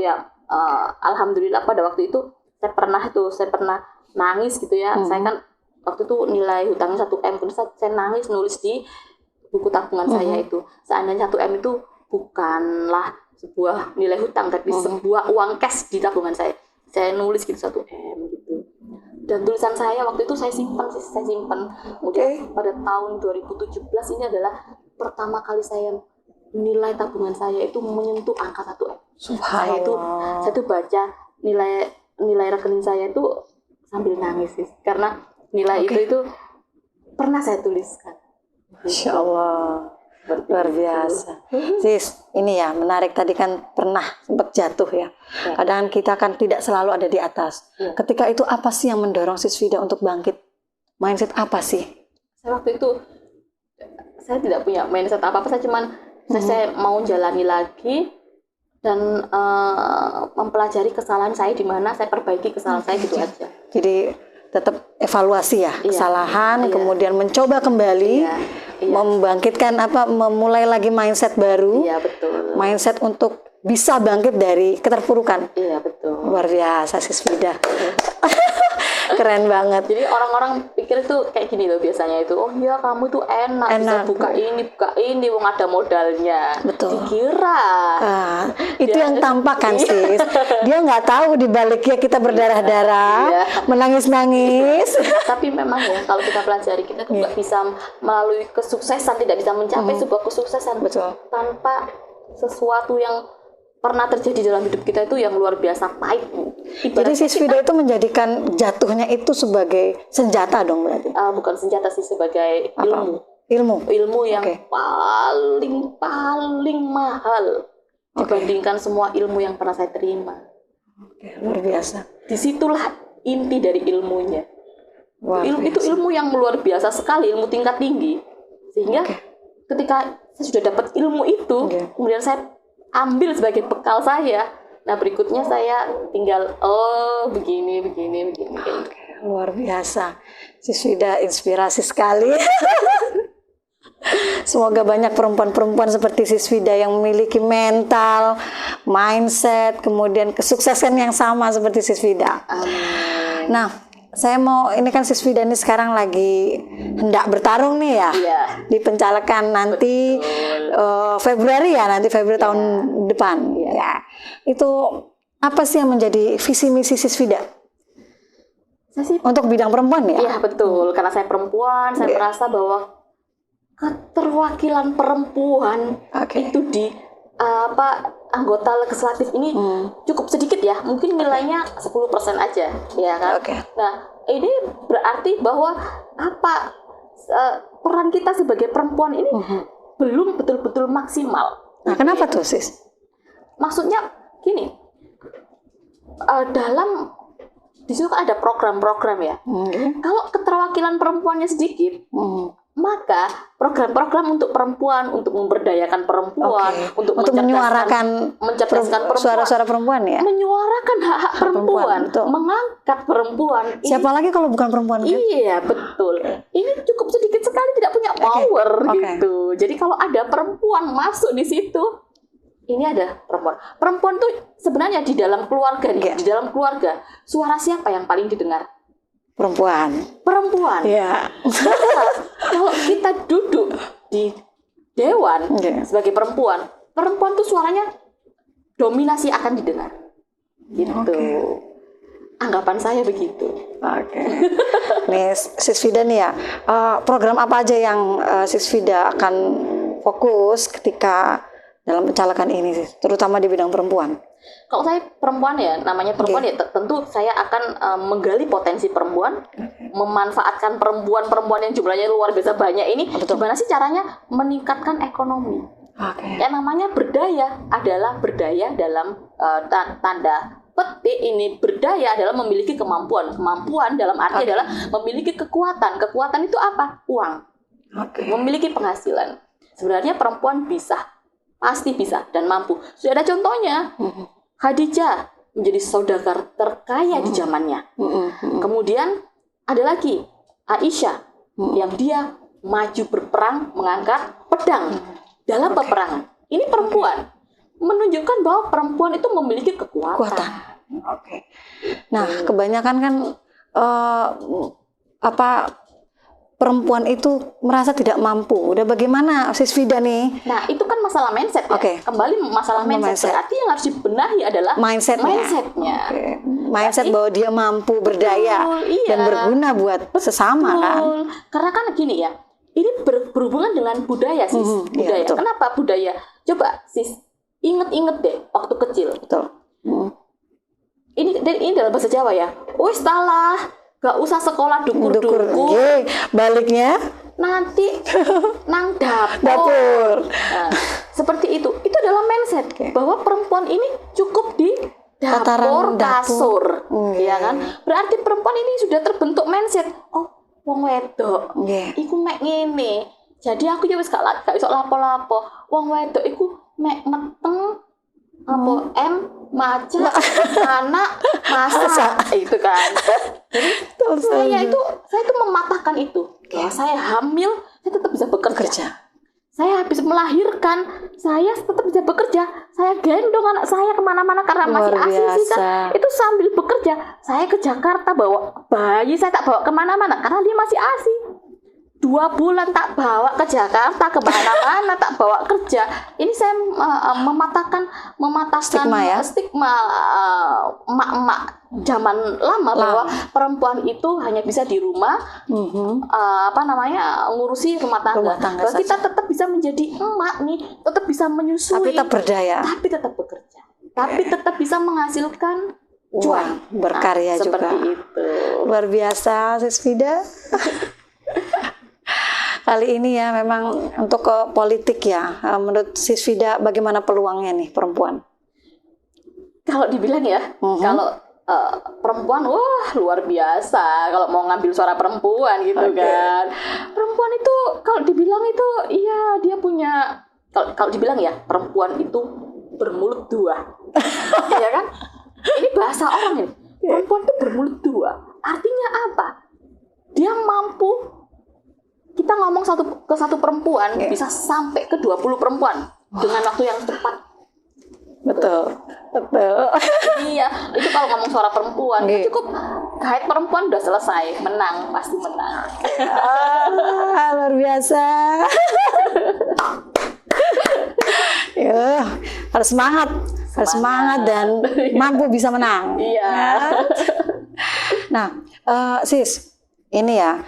Speaker 3: Alhamdulillah pada waktu itu saya pernah nangis gitu ya. Saya kan waktu itu nilai hutangnya 1 M, terus saya nangis nulis di buku tabungan saya itu. Seandainya 1 M itu bukanlah sebuah nilai hutang, tapi sebuah uang cash di tabungan saya. Saya nulis gitu 1 M gitu. Dan tulisan saya waktu itu saya simpan. Kemudian pada tahun 2017 ini adalah pertama kali saya nilai tabungan saya itu menyentuh angka 1 M. Saya itu baca nilai rekening saya itu sambil nangis sih, karena nilai itu pernah saya tuliskan.
Speaker 2: Masya Allah, luar biasa. Sis, ini ya menarik, tadi kan pernah sempat jatuh ya. Kadang kita kan tidak selalu ada di atas. Ketika itu apa sih yang mendorong Sis Vida untuk bangkit? Mindset apa sih?
Speaker 3: Saya waktu itu saya tidak punya mindset apa-apa, saya mau jalani lagi dan mempelajari kesalahan saya di mana, saya perbaiki kesalahan saya gitu aja.
Speaker 2: Jadi tetap evaluasi ya kesalahan, kemudian mencoba kembali, membangkitkan memulai lagi mindset baru.
Speaker 3: Iya, betul.
Speaker 2: Mindset untuk bisa bangkit dari keterpurukan.
Speaker 3: Iya, betul.
Speaker 2: Luar biasa Sis Vida. Keren banget.
Speaker 3: Jadi orang-orang pikir itu kayak gini loh biasanya itu, oh iya kamu tuh enak. Bisa buka ini, wong ada modalnya.
Speaker 2: Betul.
Speaker 3: Dikira.
Speaker 2: Itu yang tampak kan Sis. Dia nggak tahu di baliknya kita berdarah-darah, menangis-nangis.
Speaker 3: Tapi memang ya kalau kita pelajari, kita tuh nggak bisa melalui kesuksesan, tidak bisa mencapai sebuah kesuksesan tanpa sesuatu yang pernah terjadi dalam hidup kita itu yang luar biasa pahit.
Speaker 2: Jadi Sis Vida itu menjadikan jatuhnya itu sebagai senjata dong berarti?
Speaker 3: Bukan senjata sih, sebagai ilmu yang paling mahal dibandingkan semua ilmu yang pernah saya terima.
Speaker 2: Luar biasa.
Speaker 3: Disitulah inti dari ilmunya. Itu ilmu yang luar biasa sekali, ilmu tingkat tinggi. Sehingga ketika saya sudah dapat ilmu itu, kemudian saya ambil sebagai bekal saya. Nah berikutnya saya tinggal begini.
Speaker 2: Luar biasa. Sis Vida inspirasi sekali. Semoga banyak perempuan-perempuan seperti Sis Vida yang memiliki mental, mindset, kemudian kesuksesan yang sama seperti Sis Vida.
Speaker 3: Amin.
Speaker 2: Nah, saya mau, ini kan Sis Vida ini sekarang lagi hendak bertarung nih ya, di pencalekan nanti Februari tahun depan. Ya. Itu apa sih yang menjadi visi misi Sis Vida? Untuk bidang perempuan ya?
Speaker 3: Iya betul, karena saya perempuan, saya merasa bahwa keterwakilan perempuan itu di anggota legislatif ini cukup sedikit ya, mungkin nilainya 10% aja, ya kan? Nah, ini berarti bahwa peran kita sebagai perempuan ini belum betul-betul maksimal.
Speaker 2: Nah, kenapa tuh Sis?
Speaker 3: Maksudnya gini, dalam di situ kan ada program-program ya. Kalau keterwakilan perempuannya sedikit, maka program-program untuk perempuan, untuk memberdayakan perempuan, untuk mencerdaskan perempuan,
Speaker 2: suara-suara perempuan ya,
Speaker 3: menyuarakan hak-hak perempuan, mengangkat perempuan.
Speaker 2: Siapa lagi kalau bukan perempuan?
Speaker 3: Iya betul. Ini cukup sedikit sekali, tidak punya power gitu. Jadi kalau ada perempuan masuk di situ, ini ada perempuan. Perempuan tuh sebenarnya di dalam keluarga nih, di dalam keluarga suara siapa yang paling didengar?
Speaker 2: Perempuan.
Speaker 3: Iya. Kalau kita duduk di dewan sebagai perempuan tuh suaranya dominasi akan didengar. Gitu. Anggapan saya begitu.
Speaker 2: Nih Sis Vida nih ya, program apa aja yang Sis Vida akan fokus ketika dalam pencalekan ini, terutama di bidang perempuan?
Speaker 3: Kalau saya perempuan ya, namanya perempuan ya tentu saya akan menggali potensi perempuan, memanfaatkan perempuan-perempuan yang jumlahnya luar biasa banyak ini. Gimana sih caranya meningkatkan ekonomi? Yang namanya berdaya adalah berdaya dalam tanda petik ini, berdaya adalah memiliki kemampuan. Kemampuan dalam arti adalah memiliki kekuatan. Kekuatan itu apa? Uang. Memiliki penghasilan. Sebenarnya perempuan bisa, pasti bisa dan mampu. Sudah ada contohnya. Khadijah menjadi saudagar terkaya di zamannya. Kemudian ada lagi Aisyah yang dia maju berperang mengangkat pedang dalam peperangan. Ini perempuan menunjukkan bahwa perempuan itu memiliki kekuatan.
Speaker 2: Oke. Nah, kebanyakan kan perempuan itu merasa tidak mampu. Udah bagaimana Sis Vida nih?
Speaker 3: Nah, itu kan masalah mindset ya.
Speaker 2: Oke.
Speaker 3: Kembali masalah mindset. Berarti yang harus dibenahi adalah mindsetnya.
Speaker 2: Oke. Mindset bahwa dia mampu, berdaya, dan berguna buat sesama kan.
Speaker 3: Karena kan gini ya, ini berhubungan dengan budaya Sis. Budaya.
Speaker 2: Iya,
Speaker 3: Kenapa budaya? Coba Sis, inget-inget deh waktu kecil.
Speaker 2: Betul.
Speaker 3: Ini dalam bahasa Jawa ya. Wis talah, gak usah sekolah dukur-dukur.
Speaker 2: Baliknya
Speaker 3: nanti nang
Speaker 2: dapur.
Speaker 3: Nah, seperti itu. Itu adalah mindset bahwa perempuan ini cukup di dapur. Kasur, ya kan? Berarti perempuan ini sudah terbentuk mindset. Oh, wong wedok, iku mek ngene. Jadi aku ya wis gak iso lapo-lapo. Wong wedok iku mek meteng maca anak masak itu kan. Jadi saya itu mematahkan itu. Kalau saya hamil, saya tetap bisa bekerja. Saya habis melahirkan, saya tetap bisa bekerja. Saya gendong anak saya kemana-mana karena masih ASI kan. Itu sambil bekerja. Saya ke Jakarta bawa bayi, saya tak bawa kemana-mana karena dia masih ASI. 2 bulan tak bawa ke Jakarta kemana-mana, tak bawa kerja. Ini saya mematahkan stigma emak-emak zaman lama bahwa perempuan itu hanya bisa di rumah, ngurusi rumah tangga. Bahwa kita tetap bisa menjadi emak nih, tetap bisa menyusui,
Speaker 2: tapi tetap berdaya,
Speaker 3: tapi tetap bekerja, tapi tetap bisa menghasilkan cuan,
Speaker 2: berkarya juga.
Speaker 3: Seperti itu.
Speaker 2: Luar biasa, Sis Vida. Kali ini ya memang untuk ke politik ya. Menurut Sis Vida bagaimana peluangnya nih perempuan?
Speaker 3: Kalau dibilang ya, kalau perempuan, wah luar biasa. Kalau mau ngambil suara perempuan gitu kan. Perempuan itu kalau dibilang itu, iya dia punya. Kalau dibilang ya, perempuan itu bermulut 2, ya kan? Ini bahasa orang ini. Perempuan itu bermulut 2. Artinya apa? Dia mampu. Kita ngomong ke satu perempuan bisa sampai ke 20 perempuan dengan waktu yang cepat.
Speaker 2: Betul.
Speaker 3: Iya, itu kalau ngomong suara perempuan itu cukup guide perempuan udah selesai, menang, pasti menang.
Speaker 2: Luar biasa. Harus semangat dan mampu bisa menang.
Speaker 3: Iya.
Speaker 2: Nah, Sis, ini ya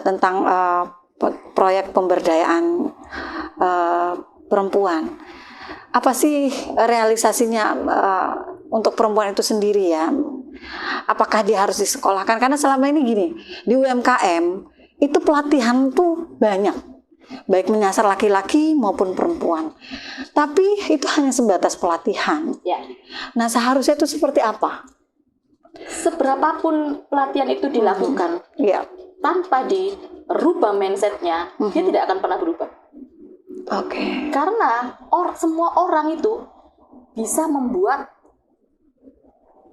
Speaker 2: tentang proyek pemberdayaan perempuan. Apa sih realisasinya untuk perempuan itu sendiri ya? Apakah dia harus disekolahkan? Karena selama ini gini, di UMKM itu pelatihan tuh banyak, baik menyasar laki-laki maupun perempuan. Tapi itu hanya sebatas pelatihan.
Speaker 3: Ya.
Speaker 2: Nah, seharusnya itu seperti apa?
Speaker 3: Seberapapun pelatihan itu dilakukan, tanpa dirubah mindsetnya, dia tidak akan pernah berubah. Karena semua orang itu bisa membuat,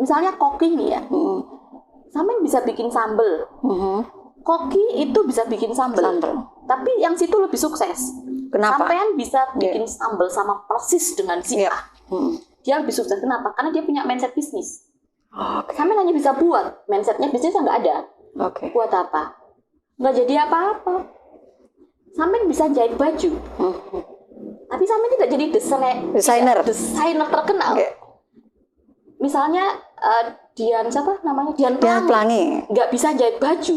Speaker 3: misalnya koki nih ya, sampean bisa bikin sambel. Koki itu bisa bikin sambel. Tapi yang situ lebih sukses.
Speaker 2: Kenapa?
Speaker 3: Sampean bisa bikin sambel sama persis dengan si A. Dia lebih sukses. Kenapa? Karena dia punya mindset bisnis. Sampean hanya bisa buat, mindsetnya bisnisnya nggak ada. Buat apa? Nggak jadi apa-apa. Sampean bisa jahit baju, tapi sampean tidak jadi desainer terkenal. Misalnya Dian Pelangi nggak bisa jahit baju,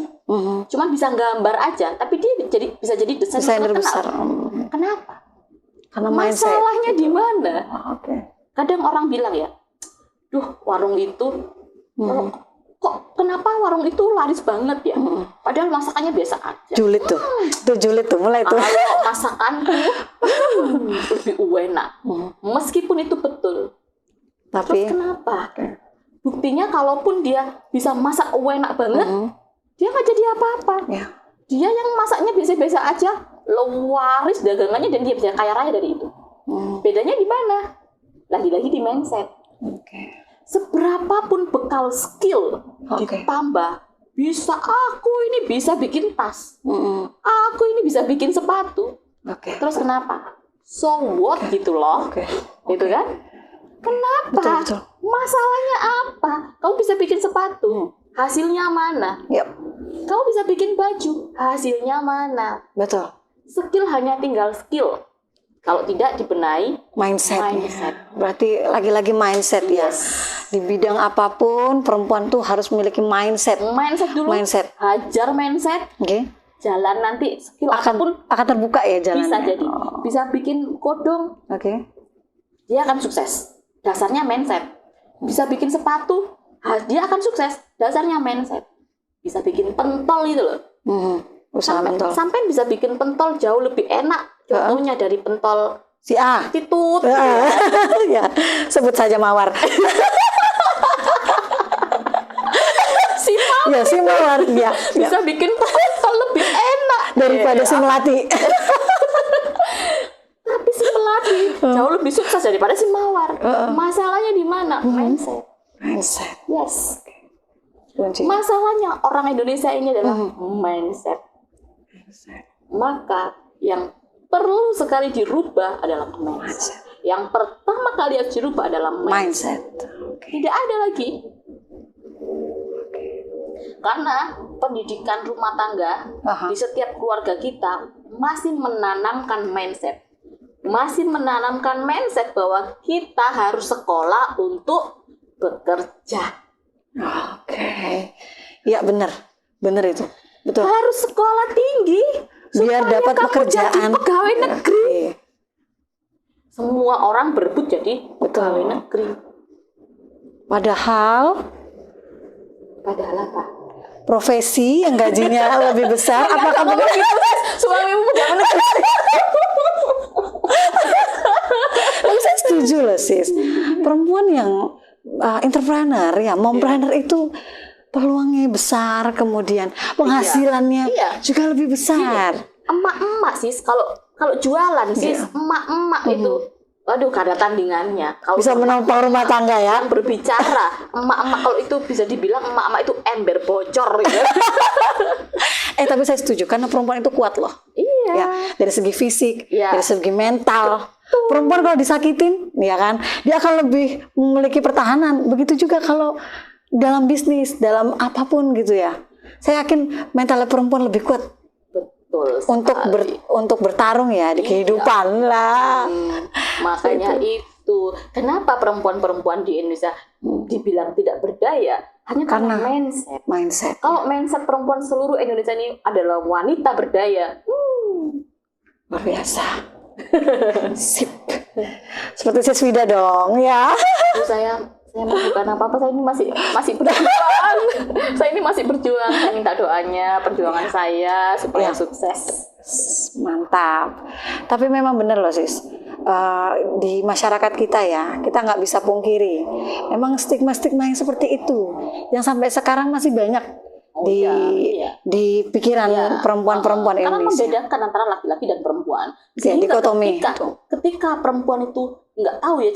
Speaker 3: cuman bisa gambar aja, tapi dia bisa jadi desainer terkenal.
Speaker 2: Besar.
Speaker 3: Kenapa?
Speaker 2: Karena mindset.
Speaker 3: Masalahnya di mana? Kadang orang bilang ya, duh warung itu kok kenapa warung itu laris banget ya? Padahal masakannya biasa aja.
Speaker 2: Julid tuh mulai tuh.
Speaker 3: Kalau masakanku lebih enak. Meskipun itu betul.
Speaker 2: Tapi
Speaker 3: terus kenapa? Buktinya kalaupun dia bisa masak enak banget, dia nggak jadi apa-apa. Dia yang masaknya biasa-biasa aja, laris dagangannya dan dia bisa kaya raya dari itu. Bedanya di mana? Lagi-lagi di mindset. Seberapapun bekal skill ditambah, aku ini bisa bikin tas, aku ini bisa bikin sepatu.
Speaker 2: Oke.
Speaker 3: Terus kenapa? So what gitu loh, gitu kan? Kenapa?
Speaker 2: Betul.
Speaker 3: Masalahnya apa? Kamu bisa bikin sepatu, hasilnya mana?
Speaker 2: Yap.
Speaker 3: Kamu bisa bikin baju, hasilnya mana?
Speaker 2: Betul.
Speaker 3: Skill hanya tinggal skill. Kalau tidak dibenahi
Speaker 2: Mindset.
Speaker 3: mindset.
Speaker 2: Berarti lagi-lagi mindset ya.
Speaker 3: Yes.
Speaker 2: Di bidang apapun perempuan tuh harus memiliki mindset.
Speaker 3: Mindset dulu.
Speaker 2: Mindset.
Speaker 3: Hajar mindset.
Speaker 2: Oke.
Speaker 3: Jalan nanti skill apapun
Speaker 2: Akan terbuka ya jalannya.
Speaker 3: bisa jadi.
Speaker 2: Oh.
Speaker 3: Bisa bikin kodong,
Speaker 2: Oke.
Speaker 3: dia akan sukses. Dasarnya mindset. Bisa bikin sepatu, dia akan sukses. Dasarnya mindset. Bisa bikin pentol gitu loh.
Speaker 2: Usaha mentol.
Speaker 3: Sampai bisa bikin pentol jauh lebih enak. Contohnya dari pentol
Speaker 2: Si A.
Speaker 3: titut.
Speaker 2: Ya, sebut saja Mawar.
Speaker 3: Si Mawar
Speaker 2: Ya, si Mawar. Ya,
Speaker 3: bisa bikin pentol lebih enak
Speaker 2: daripada si Melati.
Speaker 3: tapi si Melati jauh lebih sukses daripada si Mawar. Masalahnya di mana? Mindset.
Speaker 2: Mindset.
Speaker 3: Yes.
Speaker 2: Kunci.
Speaker 3: Masalahnya orang Indonesia ini adalah mindset. Maka yang perlu sekali dirubah adalah mindset. Yang pertama kali harus dirubah adalah mindset. Tidak ada lagi. Karena pendidikan rumah tangga di setiap keluarga kita masih menanamkan mindset. Masih menanamkan mindset bahwa kita harus sekolah untuk bekerja.
Speaker 2: Oke. Ya, benar. Benar itu. Betul.
Speaker 3: Harus sekolah tinggi
Speaker 2: Biar
Speaker 3: supaya
Speaker 2: dapat
Speaker 3: kamu
Speaker 2: pekerjaan.
Speaker 3: jadi pegawai negeri.
Speaker 2: Oke.
Speaker 3: Semua orang berebut jadi pegawai negeri.
Speaker 2: Padahal
Speaker 3: apa?
Speaker 2: profesi yang gajinya lebih besar apakah benar?
Speaker 3: Suamimu pegawai negeri.
Speaker 2: Tapi saya setuju loh sis. Perempuan yang entrepreneur ya, mompreneur itu peluangnya besar, kemudian penghasilannya juga lebih besar.
Speaker 3: Emak-emak sis, kalau jualan sis, emak-emak itu, waduh gak ada tandingannya. Kalau
Speaker 2: Bisa menopang rumah tangga ya.
Speaker 3: yang berbicara, emak-emak kalau itu bisa dibilang emak-emak itu ember bocor gitu.
Speaker 2: Tapi saya setuju karena perempuan itu kuat loh.
Speaker 3: Iya.
Speaker 2: Ya, dari segi fisik,
Speaker 3: Iya.
Speaker 2: dari segi mental. Perempuan kalau disakitin, ya kan, dia akan lebih memiliki pertahanan. Begitu juga kalau dalam bisnis, dalam apapun gitu ya. Saya yakin mental perempuan lebih kuat
Speaker 3: Betul.
Speaker 2: untuk bertarung ya di kehidupan lah.
Speaker 3: Makanya itu kenapa perempuan-perempuan di Indonesia dibilang tidak berdaya hanya karena mindset. Kalau mindset perempuan seluruh Indonesia ini adalah wanita berdaya.
Speaker 2: Luar biasa. Sip. Seperti Siswida dong ya.
Speaker 3: Saya mau bukan apa-apa, saya ini masih berjuang. Saya ini masih berjuang. Saya minta doanya, perjuangan saya supaya sukses.
Speaker 2: Mantap. Tapi memang benar loh sis. Di masyarakat kita ya, kita nggak bisa pungkiri. Memang stigma-stigma yang seperti itu, yang sampai sekarang masih banyak di pikiran perempuan-perempuan
Speaker 3: Indonesia. Karena
Speaker 2: Indonesia.
Speaker 3: membedakan antara laki-laki dan perempuan.
Speaker 2: Dikotomi.
Speaker 3: Ketika perempuan itu nggak tahu ya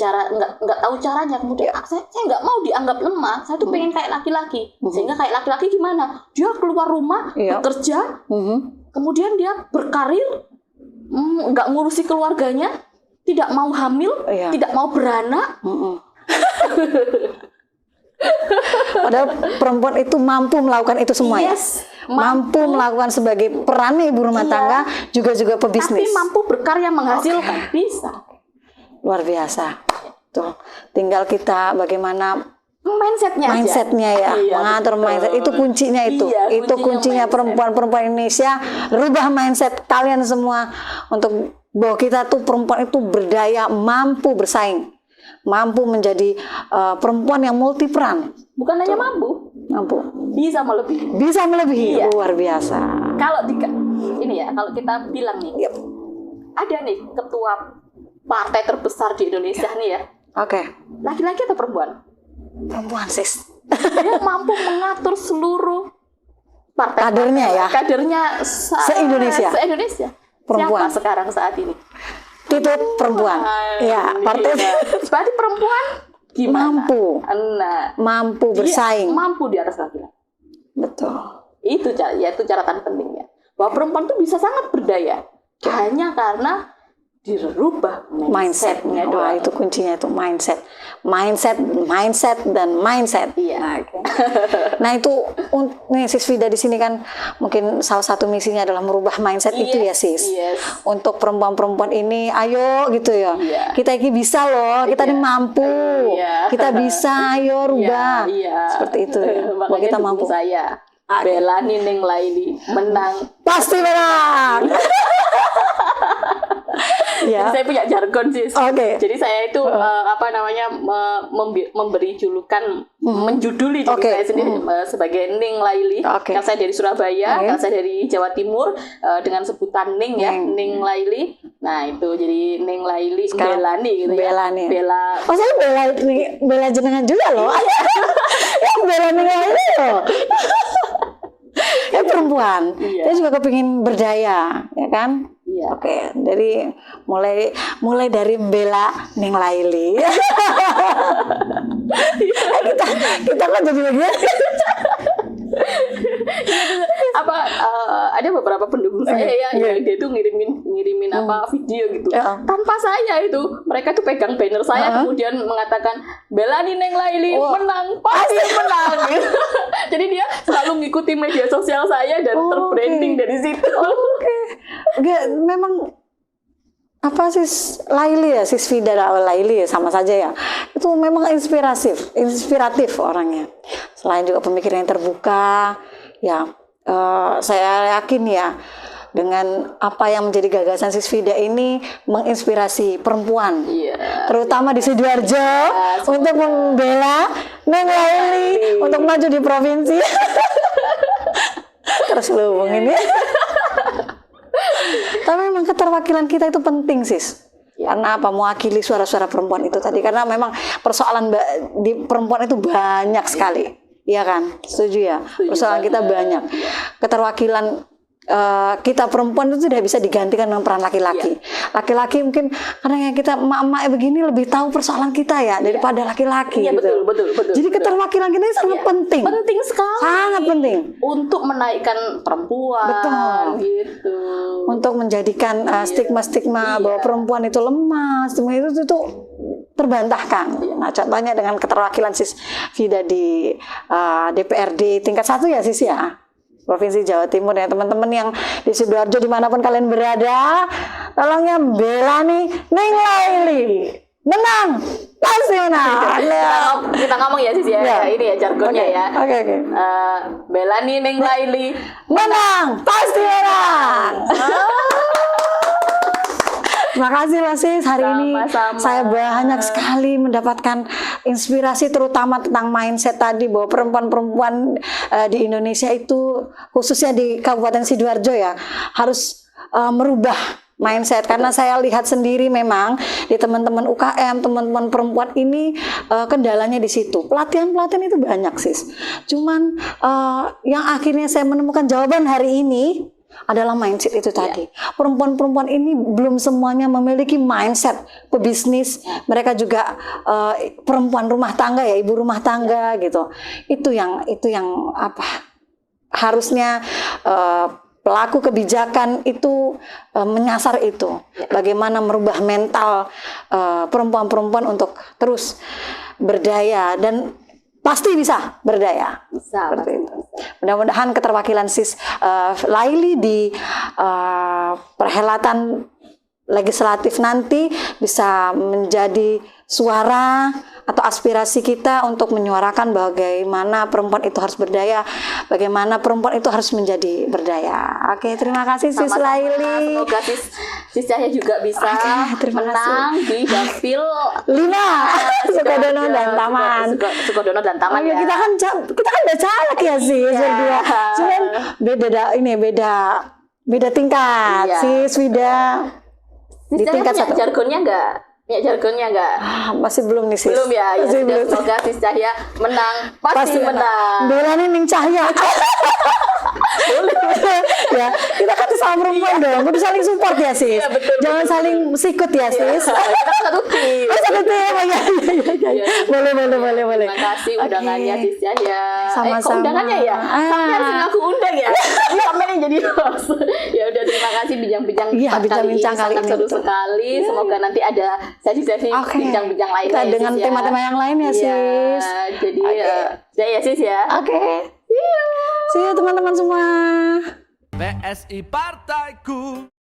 Speaker 3: nggak tahu caranya, kemudian saya nggak mau dianggap lemah. Saya tuh pengen kayak laki-laki. Sehingga kayak laki-laki gimana? Dia keluar rumah bekerja, kemudian dia berkarir, nggak ngurusi keluarganya, tidak mau hamil, tidak mau beranak.
Speaker 2: Padahal perempuan itu mampu melakukan itu semua ya. Mampu melakukan sebagai perannya ibu rumah tangga, juga pebisnis.
Speaker 3: Tapi mampu berkarya menghasilkan, bisa.
Speaker 2: Luar biasa. Tuh, tinggal kita bagaimana
Speaker 3: mindsetnya
Speaker 2: ya, mengatur mindset itu kuncinya itu. Itu kuncinya perempuan-perempuan Indonesia, rubah mindset kalian semua untuk bahwa kita tuh perempuan itu berdaya, mampu bersaing. Mampu menjadi perempuan yang multiperan.
Speaker 3: Bukan hanya mampu, bisa melebihi.
Speaker 2: Luar biasa.
Speaker 3: Kalau kalau kita bilang nih, ada nih ketua partai terbesar di Indonesia nih ya. Laki-laki atau perempuan?
Speaker 2: Perempuan sis.
Speaker 3: Dia mampu mengatur seluruh partai kadernya
Speaker 2: se-Indonesia. Perempuan.
Speaker 3: Siapa sekarang saat ini?
Speaker 2: Titut perempuan. Ya, partai.
Speaker 3: Berarti perempuan gimana?
Speaker 2: Mampu bersaing.
Speaker 3: Mampu di atas laki-laki.
Speaker 2: Betul.
Speaker 3: Itu catatan pentingnya. Bahwa perempuan tuh bisa sangat berdaya hanya karena dirubah mindsetnya
Speaker 2: Wah,
Speaker 3: doang.
Speaker 2: itu kuncinya itu mindset, dan mindset.
Speaker 3: Iya.
Speaker 2: Nah, oke. Nah itu nih sis Vida di sini kan mungkin salah satu misinya adalah merubah mindset itu ya sis.
Speaker 3: Yes.
Speaker 2: Untuk perempuan-perempuan ini, ayo gitu ya.
Speaker 3: Iya.
Speaker 2: Kita ini bisa loh, kita ini mampu,
Speaker 3: Iya.
Speaker 2: kita bisa, ayo rubah.
Speaker 3: Iya.
Speaker 2: Seperti itu ya. Bahwa
Speaker 3: Makanya
Speaker 2: kita
Speaker 3: dukung
Speaker 2: mampu.
Speaker 3: saya. Bella Nining Laili menang.
Speaker 2: Pasti menang. Ya.
Speaker 3: Jadi saya punya jargon sih.
Speaker 2: Oke.
Speaker 3: Jadi saya itu memberi julukan, menjuduli diri
Speaker 2: Oke.
Speaker 3: saya sendiri sebagai Ning Laili.
Speaker 2: Oke.
Speaker 3: Karena saya dari Surabaya,
Speaker 2: Oke.
Speaker 3: karena saya dari Jawa Timur dengan sebutan Ning ya, Ning Laili. Nah itu jadi Ning Laili Belani gitu ya.
Speaker 2: Belani.
Speaker 3: Bella.
Speaker 2: Oh saya bela jenengan juga loh. Ya bela Laili loh. Ya perempuan,
Speaker 3: Iya.
Speaker 2: dia juga kepingin berdaya, ya kan?
Speaker 3: Iya.
Speaker 2: Oke, dari mulai dari bela Ning Laili. kita kan jadi bagian.
Speaker 3: Ada beberapa pendukung saya yang dia tuh ngirimin apa video gitu tanpa saya itu mereka tuh pegang banner saya kemudian mengatakan Bella Nining Laili menang pasti menang gitu. Jadi dia selalu ngikuti media sosial saya dan terbranding dari situ.
Speaker 2: Enggak, memang apa sis Laili ya, sis Vida Laili ya sama saja ya. Itu memang inspiratif orangnya. Selain juga pemikiran yang terbuka, ya saya yakin ya dengan apa yang menjadi gagasan sis Vida ini menginspirasi perempuan, terutama di Sidoarjo untuk membela Ning Laili untuk maju di provinsi. Terus lu hubungin ya. Tapi memang keterwakilan kita itu penting sis. Karena apa? Mewakili suara-suara perempuan itu tadi. Karena memang persoalan di perempuan itu banyak sekali. Iya kan? Setuju ya? Persoalan kita banyak. Keterwakilan kita perempuan itu tidak bisa digantikan dengan peran laki-laki. Laki-laki mungkin karena kita emak-emak begini lebih tahu persoalan kita ya daripada laki-laki.
Speaker 3: Iya
Speaker 2: gitu.
Speaker 3: betul.
Speaker 2: Jadi keterwakilan kita ini sangat penting.
Speaker 3: Penting sekali.
Speaker 2: Sangat penting.
Speaker 3: Untuk menaikkan perempuan.
Speaker 2: Betul.
Speaker 3: Gitu.
Speaker 2: Untuk menjadikan stigma-stigma bahwa perempuan itu lemah, stigma itu terbantahkan. Nah, contohnya dengan keterwakilan sis Vida di DPRD tingkat 1 ya sis ya. Provinsi Jawa Timur ya teman-teman yang di Sidoarjo dimanapun kalian berada, tolongnya bela Ning Laili menang pasti menang.
Speaker 3: Kita ngomong ya sis ya. Ini ya jargonnya ya.
Speaker 2: Oke.
Speaker 3: Bela Nining Laili
Speaker 2: menang pasti menang. Terima kasih loh sis, hari ini saya banyak sekali mendapatkan inspirasi terutama tentang mindset tadi bahwa perempuan-perempuan di Indonesia itu khususnya di Kabupaten Sidoarjo ya harus merubah mindset karena saya lihat sendiri memang di teman-teman UKM, teman-teman perempuan ini kendalanya di situ. Pelatihan-pelatihan itu banyak sis. Cuman yang akhirnya saya menemukan jawaban hari ini adalah mindset itu tadi. Perempuan-perempuan ini belum semuanya memiliki mindset pebisnis. Mereka juga perempuan rumah tangga ya, ibu rumah tangga gitu. Itu yang apa? Harusnya pelaku kebijakan itu menyasar itu. Bagaimana merubah mental perempuan-perempuan untuk terus berdaya dan pasti bisa berdaya.
Speaker 3: Bisa.
Speaker 2: Seperti itu. Mudah-mudahan keterwakilan sis Laili di perhelatan legislatif nanti bisa menjadi suara atau aspirasi kita untuk menyuarakan bagaimana perempuan itu harus berdaya, bagaimana perempuan itu harus menjadi berdaya. Oke, terima kasih sis Laili.
Speaker 3: Semoga sis Cahya juga bisa menang di Dapil
Speaker 2: 5 Sukodono dan Taman.
Speaker 3: Sukodono dan Taman ya.
Speaker 2: Kita kan udah caleg ya sis berdua. Cuman beda tingkat. Sis Vida di tingkat 1.
Speaker 3: Jargonnya enggak? Ya jargonnya enggak?
Speaker 2: Masih belum nih sis.
Speaker 3: Belum ya.
Speaker 2: Masih belum.
Speaker 3: Semoga sis Cahya menang. Pasti menang.
Speaker 2: Bela Nining Cahya. Boleh. Ya, kita kan sama perempuan dong. Kudu saling support ya sis.
Speaker 3: Iya, betul,
Speaker 2: Jangan
Speaker 3: betul.
Speaker 2: saling sikut ya sis.
Speaker 3: Kita kan satu tim.
Speaker 2: Oh, satu tim. Ya.
Speaker 3: Iya.
Speaker 2: Boleh.
Speaker 3: Terima kasih undangannya
Speaker 2: Oke.
Speaker 3: Sis ya.
Speaker 2: Sama-sama.
Speaker 3: Kok undangannya ya? Sampai harus aku undang ya. Ini sampai yang jadi host. Ya udah, terima kasih bincang-bincang
Speaker 2: Iya,
Speaker 3: kali
Speaker 2: bincang-bincang
Speaker 3: ini
Speaker 2: kali
Speaker 3: sangat
Speaker 2: ini,
Speaker 3: seru
Speaker 2: betul.
Speaker 3: sekali. Semoga nanti ada sesi-sesi
Speaker 2: Oke.
Speaker 3: bincang-bincang lainnya
Speaker 2: Kita
Speaker 3: ya,
Speaker 2: dengan
Speaker 3: Sis, ya.
Speaker 2: tema-tema yang lain ya
Speaker 3: Iya,
Speaker 2: sis.
Speaker 3: jadi
Speaker 2: Oke.
Speaker 3: ya Sis ya.
Speaker 2: Oke. See you teman-teman semua.
Speaker 1: PSI Partaiku.